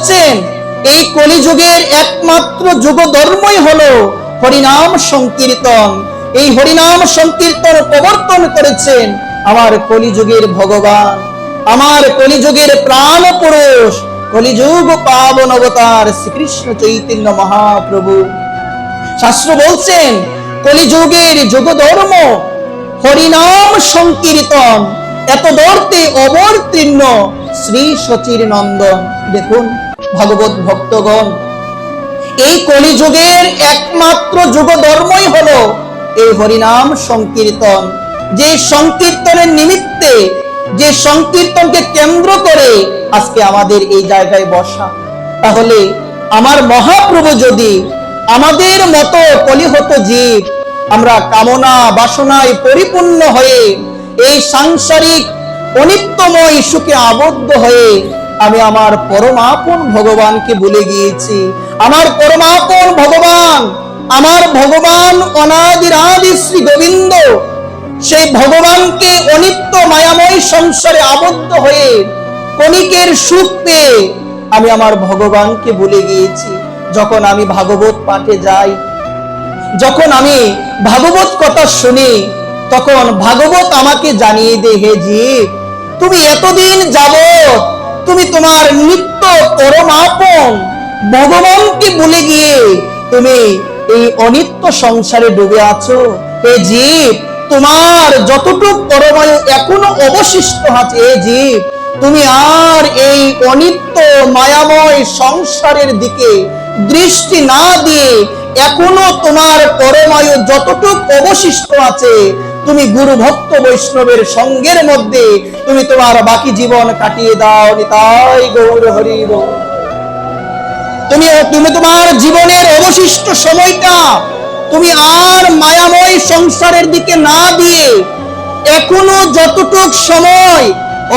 বলছেন এই কলিযুগের একমাত্র যুগ ধর্মই হলো হরিনাম সংকীর্তন। এই হরিনাম সংকীর্তন প্রবর্তন করেছেন আমার কলিযুগের ভগবান, আমার কলিযুগের প্রাণ পুরুষ, কলিযুগ পাবন অবতার শ্রীকৃষ্ণ চৈতন্য মহাপ্রভু। শাস্ত্র বলছেন কলিযুগের যুগ ধর্ম হরিনাম সংকীর্তন, এত দর্তে অবতীর্ণ শ্রী সচির নন্দন। দেখুন ভাগবত ভক্তগণ, এই কলিযুগের একমাত্র যুগ ধর্মই হলো এই হরিনাম সংকীর্তন। যে সংকীর্তনের নিমিত্তে, যে সংকীর্তনকে কেন্দ্র করে আজকে আমাদের এই জায়গায় বসা, তাহলে আমার মহাপ্রভু যদি আমাদের মতো কলিহত জীব, আমরা কামনা বাসনায় পরিপূর্ণ হয়ে এই সাংসারিক অনিত্যময় সুখে আবদ্ধ হয়ে আমি আমার পরমাপন ভগবানকে ভুলে গিয়েছি। আমার পরমাপন ভগবান, আমার ভগবান অনাদিরাদি শ্রী গোবিন্দ, সেই ভগবানকে অনিত্য মায়াময় সংসারে আবদ্ধ হয়ে কণিকের সুখ পেয়ে আমি আমার ভগবানকে ভুলে গিয়েছি। যখন আমি ভাগবত পাঠে যাই, যখন আমি ভাগবত কথা শুনি, তখন ভাগবত আমাকে জানিয়ে দে, হে জীব, তুমি এতদিন যাবত তুমি তোমার নিত্য পরমাপন ভগবানকে ভুলে গিয়ে তুমি এই অনিত্য সংসারে ডুবে আছো। হে জীব, তোমার যতটুকু পরমায়ু এখনো অবশিষ্ট আছে, হে জীব, তুমি আর এই অনিত্য মায়াময় সংসারের দিকে দৃষ্টি না দিয়ে এখনো তোমার পরমায়ু যতটুকু অবশিষ্ট আছে, তুমি গুরু ভক্ত বৈষ্ণবের সঙ্গের মধ্যে তুমি তোমার বাকি জীবন কাটিয়ে দাও। নিতাই গৌর হরি বল। তুমি তোমার জীবনের অবশিষ্ট সময়টা তুমি আর মায়াময় সংসারের দিকে না দিয়ে এখনো যতটুকু সময়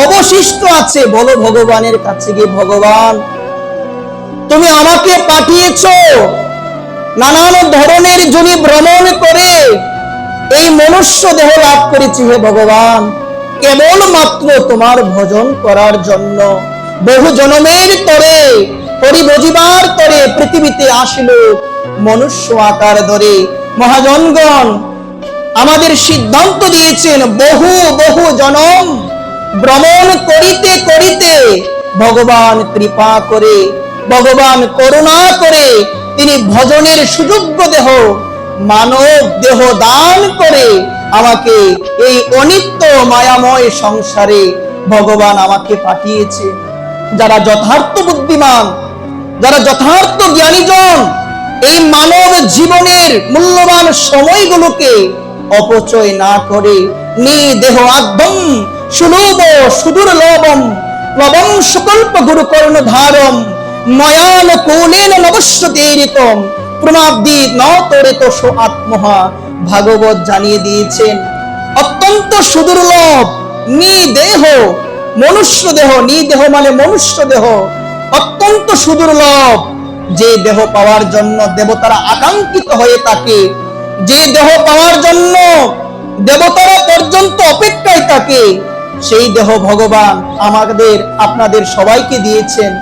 অবশিষ্ট আছে বলো ভগবানের কাছে গিয়ে, ভগবান তুমি আমাকে পাঠিয়েছো নানান ধরনের জনি ভ্রমণ করে এই মনুষ্য দেহ লাভ করেছি। হে ভগবান, কেবলমাত্র তোমার ভজন করার জন্য বহু জনমের তরে হরি ভজিবার তরে পৃথিবীতে আসিল মনুষ্য আকার ধরে। মহাজনগণ আমাদের সিদ্ধান্ত দিয়েছেন বহু বহু জনম ভ্রমণ করিতে করিতে ভগবান কৃপা করে, ভগবান করুণা করে তিনি ভজনের সুযোগ্য দেহ মানব দেহ দান করে আমাকে এই অনিত্য মায়াময় সংসারে ভগবান আমাকে পাঠিয়েছে। যারা যথার্থ বুদ্ধিমান, যারা যথার্থ জ্ঞানীজন এই মানব জীবনের মূল্যবান সময়গুলোকে অপচয় না করে নিদেহ আদ্যম সুলভ সুদুর্লভম লবম সুকল্প গুরু কর্ণ ধারম ময়ান কৌলেন নবস্যতেরিতম প্রমাব্দি নতরেতস আত্মহা। ভাগবত জানিয়ে দিয়েছেন অত্যন্ত সুদুর্লভ নিদেহ মনুষ্য দেহ, নিদেহ মানে মনুষ্য দেহ, অত্যন্ত সুদুর্লভ। যে দেহ পাওয়ার জন্য দেবতারা আকাঙ্ক্ষিত হয়ে থাকে, যে দেহ পাওয়ার জন্য দেবতারা পর্যন্ত অপেক্ষায় থাকে, সেই দেহ ভগবান আমাদের আপনাদের সবাইকে দিয়েছেন,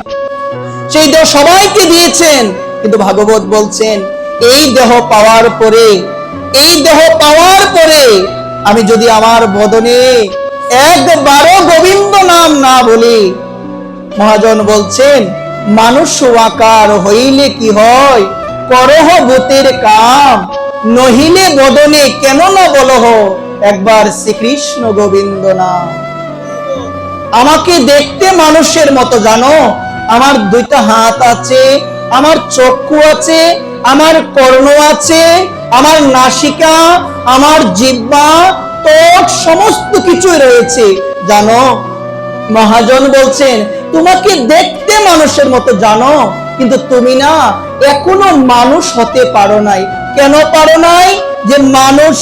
সেই দেহ সবাইকে দিয়েছেন। কিন্তু ভাগবত বলছেন এই দেহ পাওয়ার পরে, এই দেহ পাওয়ার পরে আমি যদি আমার বদনে একবারও গোবিন্দ নাম না বলি, মহাজন বলছেন মানুষ আকার হইলে কি হয়, করহ ভূতের কাম, নহিলে বদনে কেন না বলহ একবার শ্রীকৃষ্ণ গোবিন্দ নাম। আমাকে দেখতে মানুষের মতো জানো, আমার দুইটা হাত আছে, আমার চক্ষু আছে, আমার কর্ণ আছে, আমার নাসিকা, আমার জিহ্বা, ত্বক সমস্ত কিছুই রয়েছে জানো। মহাজন বলছেন তোমাকে দেখতে মানুষের মতো জানো, কিন্তু তুমি না এখনো মানুষ হতে পারো নাই। কেন পারো নাই? যে মানুষ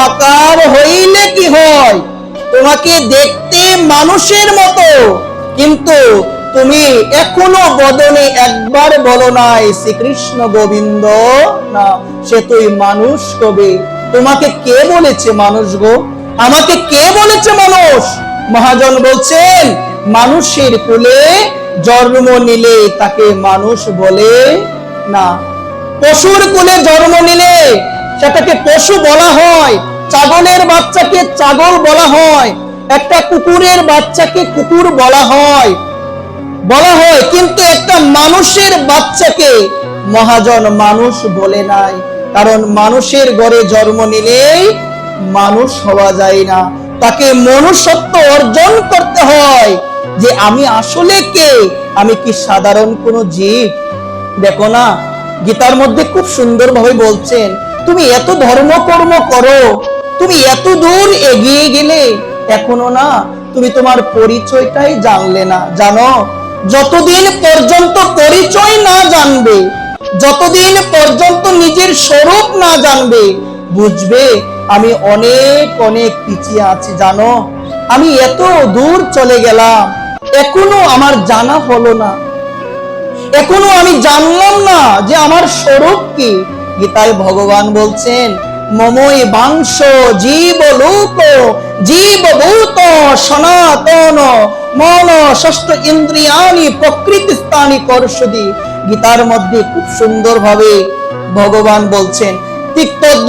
আকার হইলে কি হয়, তোমাকে দেখতে মানুষের মতো, কিন্তু তুমি এখনো বদনে একবার বলো নাই শ্রীকৃষ্ণ গোবিন্দ না, সে তুই মানুষ কবে। তোমাকে কে বলেছে মানুষ গো? আমাকে কে বলেছে মানুষ? মহাজন বলছেন মানুষের কুলে জন্ম নিলে তাকে মানুষ বলে না। পশুর কোলে জন্ম নিলে সেটাকে পশু বলা হয়, ছাগলের বাচ্চাকে ছাগল বলা হয়, একটা কুকুরের বাচ্চাকে কুকুর বলা হয়, কিন্তু একটা মানুষের বাচ্চাকে মহাজন মানুষ বলে নাই। কারণ মানুষের ঘরে জন্ম নিলেই মানুষ হওয়া যায় না, তাকে মনুষ্যত্ব অর্জন করতে হয় যে আমি আসলে কে, আমি কি সাধারণ কোন জীব। দেখো না, গীতার মধ্যে খুব সুন্দরভাবে বলছেন, তুমি এত ধর্মকর্ম করো, তুমি এত দূর এগিয়ে গেলে এখনো না তুমি তোমার পরিচয়টাই জানলে না। জানো, যতদিন পর্যন্ত পরিচয় না জানবে, যতদিন পর্যন্ত নিজের স্বরূপ না জানবে, বুঝবে আমি অনেক অনেক পিছিয়ে আছি। জানো, আমি এত দূর চলে গেলাম, এখনো আমার জানা হলো না, এখনো আমি জানলাম না যে আমার স্বরূপ কি। গীতায় ভগবান বলছেন, মমই বাংশ জীব লোক জীবভূত সনাতন মন ষষ্ঠ ইন্দ্রিয়ানি প্রকৃতি স্থানি করসদি। গীতার মধ্যে খুব সুন্দরভাবে ভগবান বলছেন, ঠিক তদ্রুপ